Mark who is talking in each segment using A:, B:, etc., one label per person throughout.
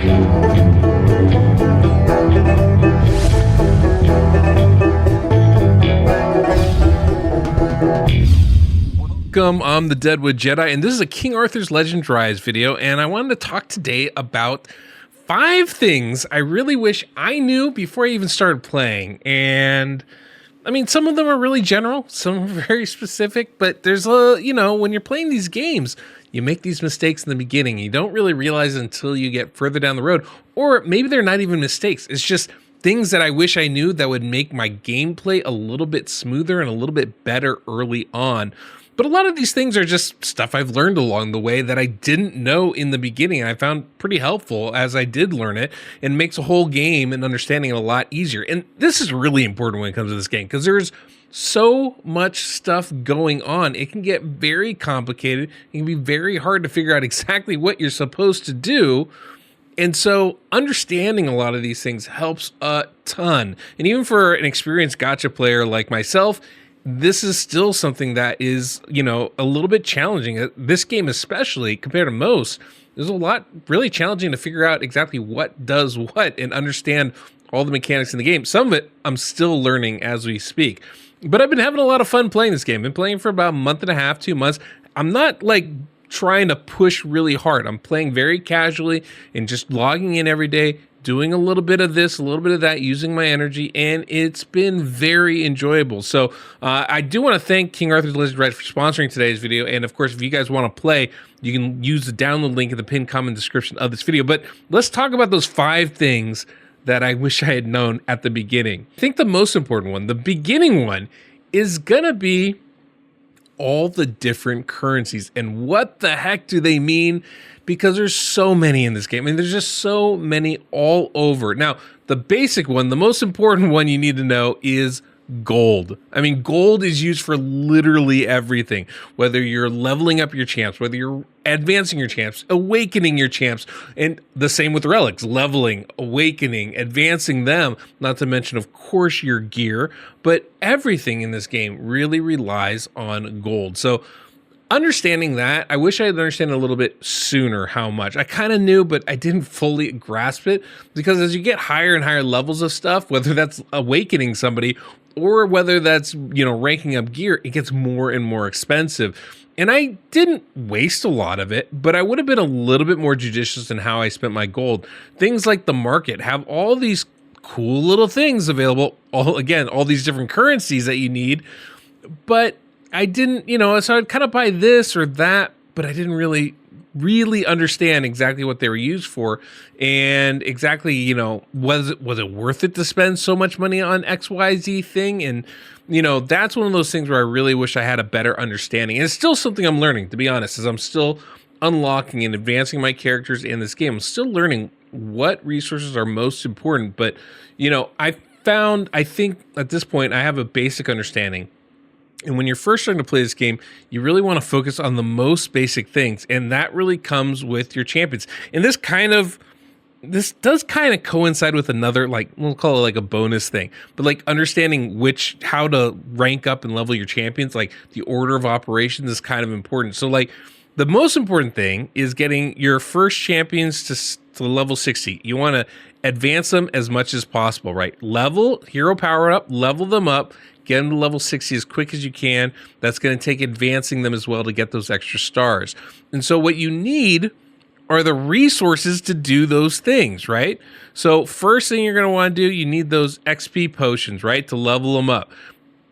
A: Welcome, I'm the Deadwoodjedi, and this is a King Arthur's Legend Rise video, and I wanted to talk today about 5 things I really wish I knew before I even started playing. And I mean, some of them are really general, some are very specific, but there's when you're playing these games, you make these mistakes in the beginning. You don't really realize it until you get further down the road, or maybe they're not even mistakes. It's just things that I wish I knew that would make my gameplay a little bit smoother and a little bit better early on. But a lot of these things are just stuff I've learned along the way that I didn't know in the beginning, and I found pretty helpful as I did learn it, and makes a whole game and understanding it a lot easier. And this is really important when it comes to this game, because there's so much stuff going on. It can get very complicated. It can be very hard to figure out exactly what you're supposed to do. And so understanding a lot of these things helps a ton. And even for an experienced gacha player like myself, this is still something that is, a little bit challenging. This game especially, compared to most, there's a lot really challenging to figure out exactly what does what and understand all the mechanics in the game. Some of it I'm still learning as we speak. But I've been having a lot of fun playing this game. I've been playing for about a month and a half, 2 months. I'm not trying to push really hard. I'm playing very casually and just logging in every day, doing a little bit of this, a little bit of that, using my energy, and it's been very enjoyable. So I do want to thank King Arthur's Legend Rise for sponsoring today's video, and of course, if you guys want to play, you can use the download link in the pinned comment description of this video. But let's talk about those 5 things that I wish I had known at the beginning. I think the most important one, the beginning one, is gonna be all the different currencies and what the heck do they mean, because there's so many in this game. I mean, there's just so many all over. Now, the basic one, the most important one you need to know is gold. I mean, gold is used for literally everything, whether you're leveling up your champs, whether you're advancing your champs, awakening your champs, and the same with relics, leveling, awakening, advancing them, not to mention, of course, your gear, but everything in this game really relies on gold. So understanding that, I wish I had understood a little bit sooner how much. I kind of knew, but I didn't fully grasp it, because as you get higher and higher levels of stuff, whether that's awakening somebody or whether that's, ranking up gear, it gets more and more expensive. And I didn't waste a lot of it, but I would have been a little bit more judicious in how I spent my gold. Things like the market have all these cool little things available, all these different currencies that you need, but I didn't, so I'd kind of buy this or that, but I didn't really understand exactly what they were used for, and exactly, was it worth it to spend so much money on XYZ thing? And, that's one of those things where I really wish I had a better understanding. And it's still something I'm learning, to be honest, as I'm still unlocking and advancing my characters in this game. I'm still learning what resources are most important, but, I think at this point, I have a basic understanding. And when you're first starting to play this game, you really want to focus on the most basic things, and that really comes with your champions. And this does kind of coincide with another, we'll call it a bonus thing, but understanding how to rank up and level your champions, the order of operations is kind of important. So the most important thing is getting your first champions to level 60. You want to advance them as much as possible, right? Hero power up, level them up, get them to level 60 as quick as you can. That's going to take advancing them as well to get those extra stars. And so what you need are the resources to do those things, right? So first thing you're going to want to do, you need those XP potions, right? To level them up.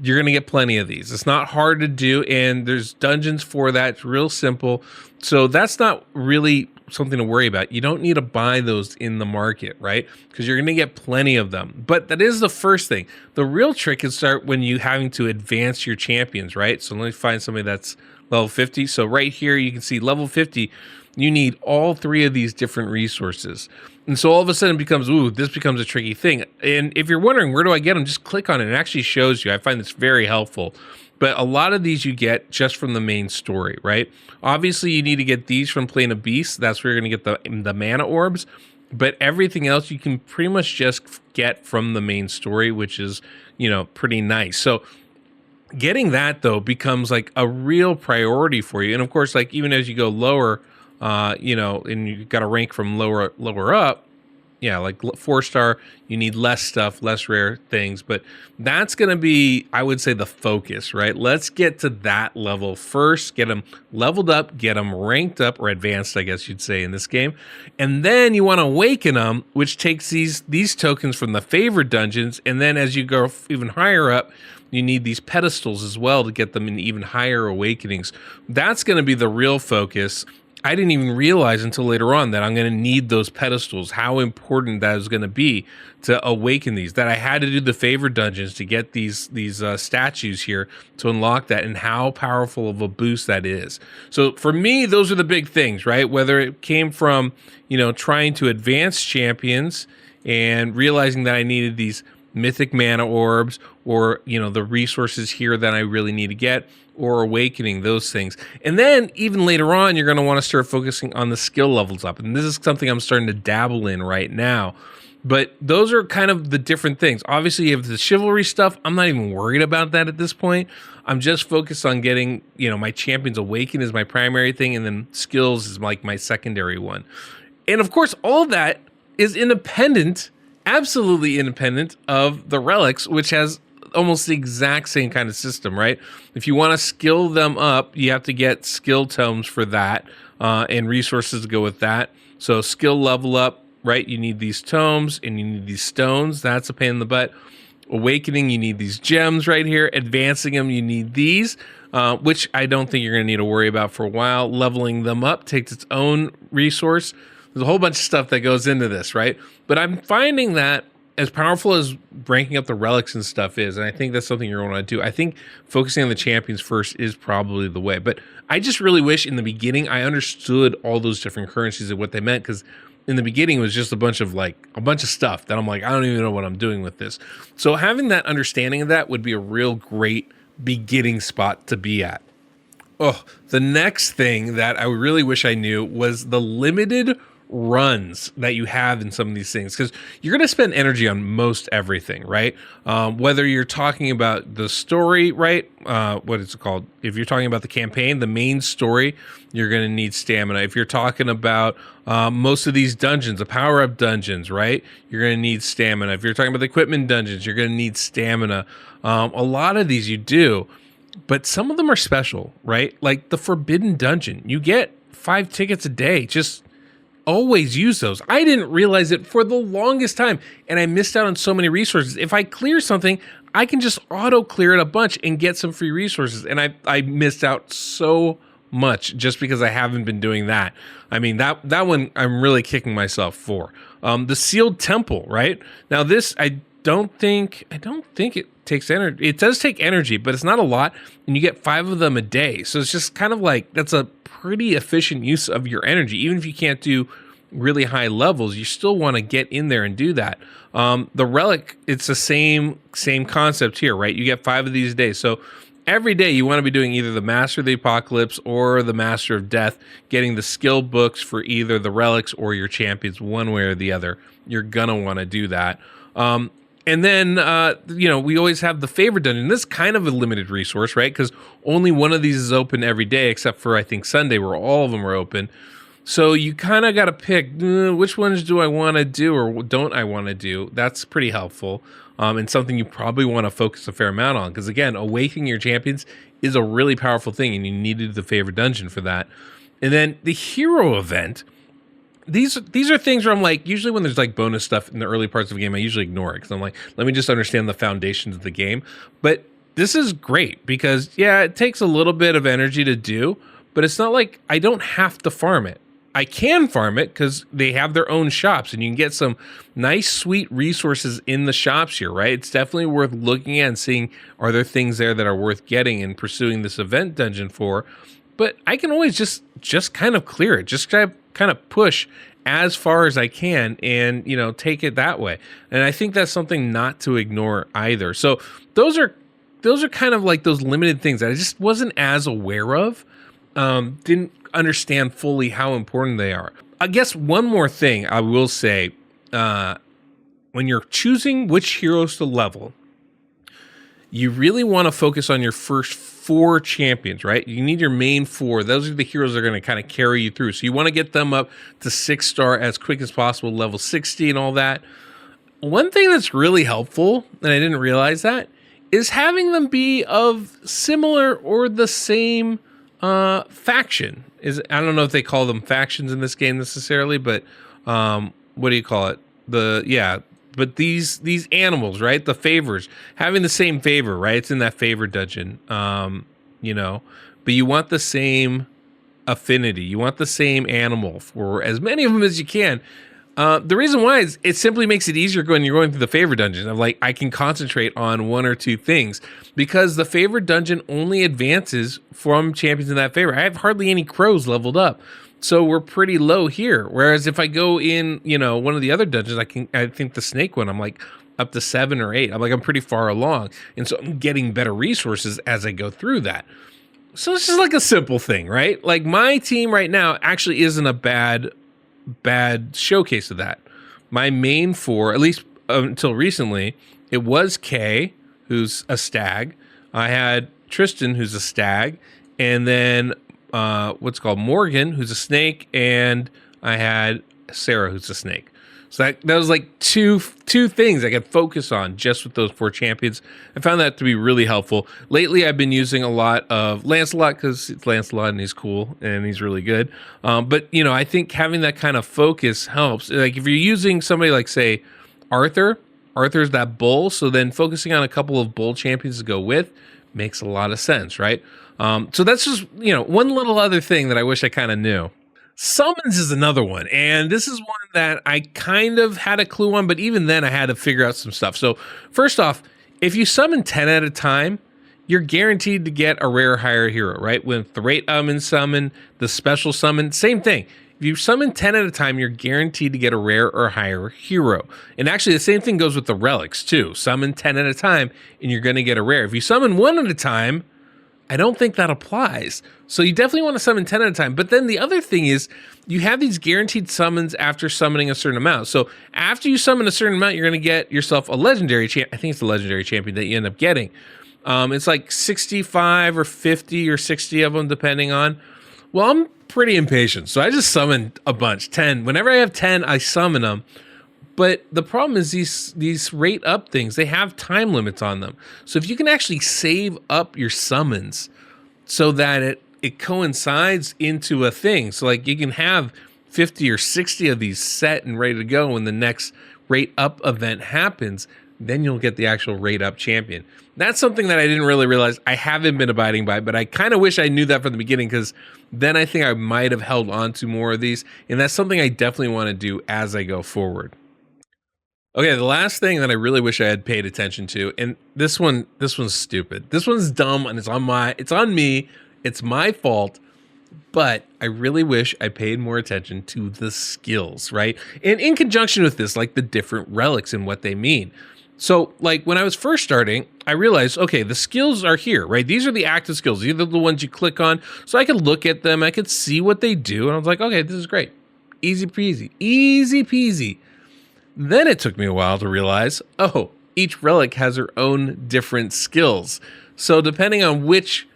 A: You're going to get plenty of these. It's not hard to do, and there's dungeons for that. It's real simple. So that's not really something to worry about. You don't need to buy those in the market, right? Because you're going to get plenty of them. But that is the first thing. The real trick is start when you having to advance your champions, right? So let me find somebody that's level 50. So right here, you can see level 50, you need all 3 of these different resources. And so all of a sudden it becomes, this becomes a tricky thing. And if you're wondering, where do I get them? Just click on it. It actually shows you. I find this very helpful. But a lot of these you get just from the main story, right? Obviously, you need to get these from Plane of Beasts. That's where you're going to get the mana orbs. But everything else you can pretty much just get from the main story, which is, pretty nice. So getting that, though, becomes a real priority for you. And of course, even as you go lower and you got to rank from lower up. Yeah, like 4-star, you need less stuff, less rare things, but that's going to be, I would say, the focus, right? Let's get to that level first, get them leveled up, get them ranked up, or advanced, I guess you'd say, in this game. And then you want to awaken them, which takes these tokens from the favored dungeons, and then as you go even higher up, you need these pedestals as well to get them in even higher awakenings. That's going to be the real focus. I didn't even realize until later on that I'm going to need those pedestals, how important that is going to be to awaken these, that I had to do the favored dungeons to get these statues here to unlock that, and how powerful of a boost that is. So for me, those are the big things, right? Whether it came from, trying to advance champions and realizing that I needed these mythic mana orbs, or the resources here that I really need to get, or awakening those things. And then even later on, you're going to want to start focusing on the skill levels up. And this is something I'm starting to dabble in right now. But those are kind of the different things. Obviously, you have the chivalry stuff. I'm not even worried about that at this point. I'm just focused on getting, my champions awakened is my primary thing, and then skills is like my secondary one. And of course, all of that is independent, absolutely independent of the relics, which has almost the exact same kind of system, right? If you want to skill them up, you have to get skill tomes for that, and resources to go with that. So skill level up, right? You need these tomes and you need these stones. That's a pain in the butt. Awakening, you need these gems right here. Advancing them, you need these, which I don't think you're going to need to worry about for a while. Leveling them up takes its own resource. There's a whole bunch of stuff that goes into this, right? But I'm finding that as powerful as ranking up the relics and stuff is, and I think that's something you're going to do, I think focusing on the champions first is probably the way. But I just really wish in the beginning I understood all those different currencies and what they meant, because in the beginning it was just a bunch of stuff that I'm like, I don't even know what I'm doing with this. So having that understanding of that would be a real great beginning spot to be at. Oh, the next thing that I really wish I knew was the limited runs that you have in some of these things, because you're going to spend energy on most everything, right? Whether you're talking about the story, right? What is it called? If you're talking about the campaign, the main story, you're going to need stamina. If you're talking about most of these dungeons, the power-up dungeons, right? You're going to need stamina. If you're talking about the equipment dungeons, you're going to need stamina. A lot of these you do, but some of them are special, right? Like the Forbidden Dungeon. You get 5 tickets a day. Just always use those. I didn't realize it for the longest time, and I missed out on so many resources. If I clear something, I can just auto clear it a bunch and get some free resources, and I missed out so much just because I haven't been doing that. I mean, that one I'm really kicking myself for. The Sealed Temple, right? Now this, I don't think it takes energy. It does take energy, but it's not a lot, and you get 5 of them a day. So it's just kind of like, that's a pretty efficient use of your energy. Even if you can't do really high levels, you still want to get in there and do that. The relic, it's the same concept here, right? You get 5 of these a day. So every day you want to be doing either the Master of the Apocalypse or the Master of Death, getting the skill books for either the relics or your champions, one way or the other. You're going to want to do that. And then, we always have the favorite dungeon. This is kind of a limited resource, right? Because only one of these is open every day, except for, I think, Sunday, where all of them are open. So you kind of got to pick, which ones do I want to do or don't I want to do? That's pretty helpful, and something you probably want to focus a fair amount on. Because, again, awakening your champions is a really powerful thing, and you needed the favorite dungeon for that. And then the hero event, These are things where I'm like, usually when there's like bonus stuff in the early parts of the game, I usually ignore it because I'm like, let me just understand the foundations of the game. But this is great because, yeah, it takes a little bit of energy to do, but it's not like I don't have to farm it. I can farm it because they have their own shops and you can get some nice, sweet resources in the shops here, right? It's definitely worth looking at and seeing, are there things there that are worth getting and pursuing this event dungeon for? But I can always just kind of clear it, just kind of push as far as I can and, take it that way. And I think that's something not to ignore either. So those are kind of like those limited things that I just wasn't as aware of, didn't understand fully how important they are. I guess one more thing I will say, when you're choosing which heroes to level, you really want to focus on your first 4 champions, right? You need your main 4. Those are the heroes that are going to kind of carry you through. So you want to get them up to 6-star as quick as possible, level 60 and all that. One thing that's really helpful, and I didn't realize that, is having them be of similar or the same faction. I don't know if they call them factions in this game necessarily, but what do you call it? But these animals, right? The favors, having the same favor, right? It's in that favor dungeon, but you want the same affinity. You want the same animal for as many of them as you can. The reason why is it simply makes it easier when you're going through the favor dungeon. I'm like, I can concentrate on 1 or 2 things because the favor dungeon only advances from champions in that favor. I have hardly any crows leveled up. So we're pretty low here. Whereas if I go in, one of the other dungeons, I think the snake one, I'm like up to 7 or 8. I'm pretty far along. And so I'm getting better resources as I go through that. So it's just like a simple thing, right? Like my team right now actually isn't a bad showcase of that. My main 4, at least until recently, it was Kay, who's a stag. I had Tristan, who's a stag. And then Morgan, who's a snake, and I had Sarah, who's a snake. So that was like two things I could focus on just with those 4 champions. I found that to be really helpful. Lately, I've been using a lot of Lancelot because it's Lancelot and he's cool and he's really good. But I think having that kind of focus helps. Like if you're using somebody like, say, Arthur's that bull. So then focusing on a couple of bull champions to go with makes a lot of sense, right? So that's just, one little other thing that I wish I kind of knew. Summons is another one, and this is one that I kind of had a clue on, but even then I had to figure out some stuff. So first off, if you summon 10 at a time, you're guaranteed to get a rare higher hero, right? With the rate summon, the special summon, same thing. If you summon 10 at a time, you're guaranteed to get a rare or higher hero. And actually the same thing goes with the relics too. Summon 10 at a time and you're going to get a rare. If you summon 1 at a time, I don't think that applies. So you definitely want to summon 10 at a time. But then the other thing is you have these guaranteed summons after summoning a certain amount. So after you summon a certain amount, you're going to get yourself a legendary champion. I think it's the legendary champion that you end up getting. It's like 65 or 50 or 60 of them, depending on. Well, I'm pretty impatient. So I just summoned a bunch, 10. Whenever I have 10, I summon them. But the problem is these rate up things, they have time limits on them. So if you can actually save up your summons so that it coincides into a thing. So like you can have 50 or 60 of these set and ready to go when the next rate up event happens, then you'll get the actual rate up champion. That's something that I didn't really realize I haven't been abiding by, but I kind of wish I knew that from the beginning because then I think I might have held on to more of these. And that's something I definitely want to do as I go forward. Okay, the last thing that I really wish I had paid attention to, and this one's stupid. This one's dumb, and it's on me. It's my fault. But I really wish I paid more attention to the skills, right? And in conjunction with this, like the different relics and what they mean. So, like when I was first starting, I realized, okay, the skills are here, right? These are the active skills. These are the ones you click on. So I could look at them. I could see what they do. And I was like, okay, this is great. Easy peasy. Easy peasy. Then it took me a while to realize, oh, each relic has her own different skills. So depending on which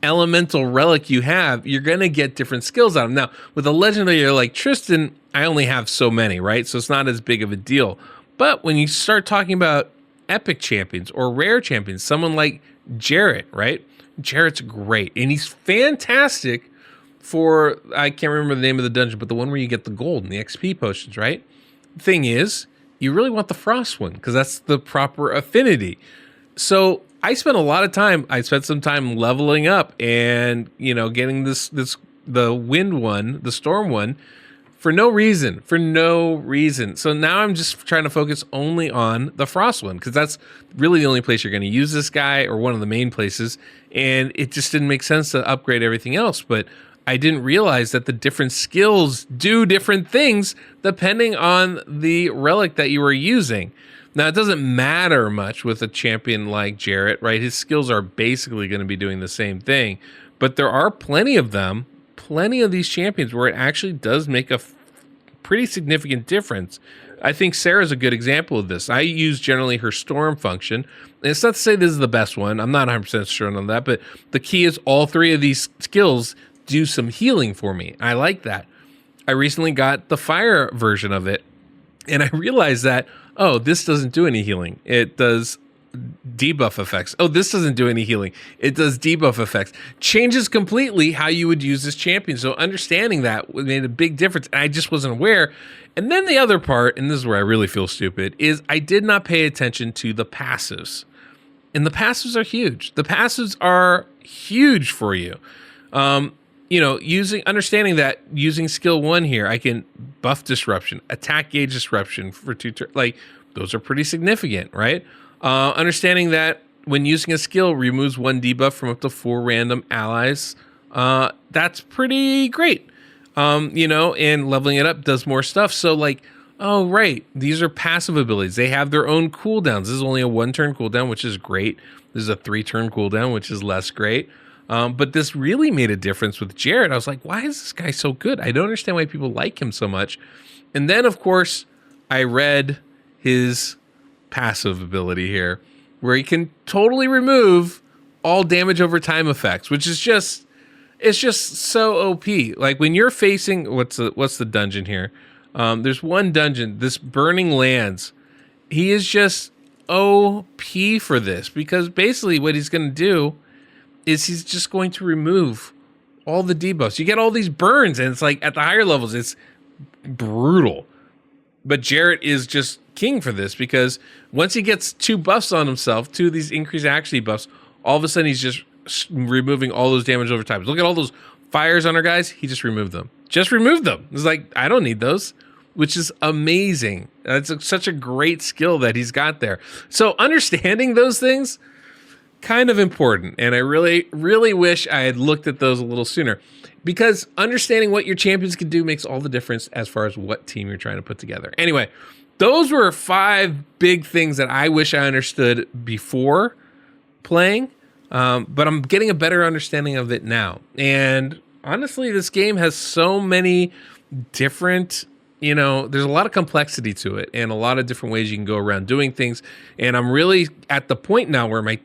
A: elemental relic you have, you're going to get different skills out of them. Now, with a legendary like Tristan, I only have so many, right? So it's not as big of a deal. But when you start talking about epic champions or rare champions, someone like Jarrett, right? Jarrett's great. And he's fantastic for, I can't remember the name of the dungeon, but the one where you get the gold and the XP potions, right? Thing is, you really want the frost one because that's the proper affinity. So I spent some time leveling up and getting the wind one, the storm one, for no reason. So now I'm just trying to focus only on the frost one because that's really the only place you're going to use this guy, or one of the main places, and it just didn't make sense to upgrade everything else. But I didn't realize that the different skills do different things depending on the relic that you were using. Now, it doesn't matter much with a champion like Jarrett, right? His skills are basically going to be doing the same thing. But there are plenty of these champions where it actually does make a pretty significant difference. I think Sarah's a good example of this. I use generally her storm function. And it's not to say this is the best one. I'm not 100% sure on that, but the key is all three of these skills do some healing for me. I like that. I recently got the fire version of it, and I realized that, oh, this doesn't do any healing. It does debuff effects. Oh, this doesn't do any healing. It does debuff effects. Changes completely how you would use this champion. So understanding that made a big difference. And I just wasn't aware. And then the other part, and this is where I really feel stupid, is I did not pay attention to the passives. And the passives are huge. The passives are huge for you. Understanding that using skill 1 here, I can buff disruption, attack gauge disruption for 2 turns. Like, those are pretty significant, right? Understanding that when using a skill removes 1 debuff from up to 4 random allies, that's pretty great. And leveling it up does more stuff. So like, oh, right, these are passive abilities. They have their own cooldowns. This is only a 1-turn cooldown, which is great. This is a 3-turn cooldown, which is less great. But this really made a difference with Jared. I was like, why is this guy so good? I don't understand why people like him so much. And then, of course, I read his passive ability here, where he can totally remove all damage over time effects, which is just, it's just so OP. Like when you're facing, what's the dungeon here? There's one dungeon, this Burning Lands. He is just OP for this, because basically what he's going to do is he's just going to remove all the debuffs. You get all these burns, and it's like at the higher levels, it's brutal. But Jarrett is just king for this, because once he gets 2 buffs on himself, 2 of these increased accuracy buffs, all of a sudden he's just removing all those damage over time. Look at all those fires on our guys. He just removed them. Just removed them. It's like, I don't need those, which is amazing. That's such a great skill that he's got there. So understanding those things, kind of important. And I really, really wish I had looked at those a little sooner, because understanding what your champions can do makes all the difference as far as what team you're trying to put together. Anyway, those were 5 big things that I wish I understood before playing, but I'm getting a better understanding of it now. And honestly, this game has so many different, there's a lot of complexity to it and a lot of different ways you can go around doing things. And I'm really at the point now where my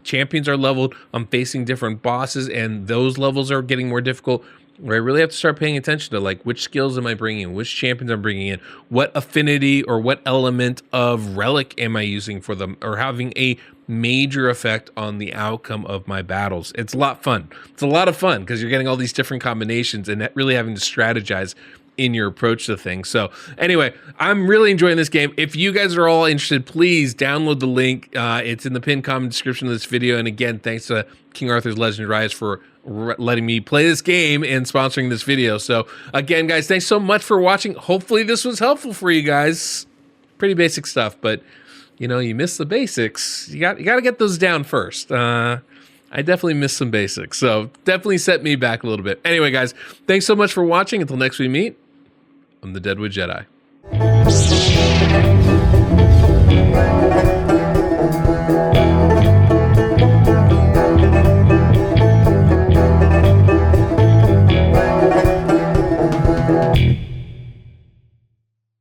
A: champions are leveled. I'm facing different bosses, and those levels are getting more difficult, where I really have to start paying attention to like which skills am I bringing in, which champions I'm bringing in, what affinity or what element of relic am I using for them, or having a major effect on the outcome of my battles. It's a lot of fun. It's a lot of fun because you're getting all these different combinations and really having to strategize in your approach to things. So anyway, I'm really enjoying this game. If you guys are all interested, please download the link. It's in the pinned comment description of this video. And again, thanks to King Arthur's Legend Rise for letting me play this game and sponsoring this video. So again, guys, thanks so much for watching. Hopefully this was helpful for you guys. Pretty basic stuff, but you miss the basics. You got to get those down first. I definitely missed some basics, so definitely set me back a little bit. Anyway, guys, thanks so much for watching. Until next we meet, I'm the Deadwood Jedi.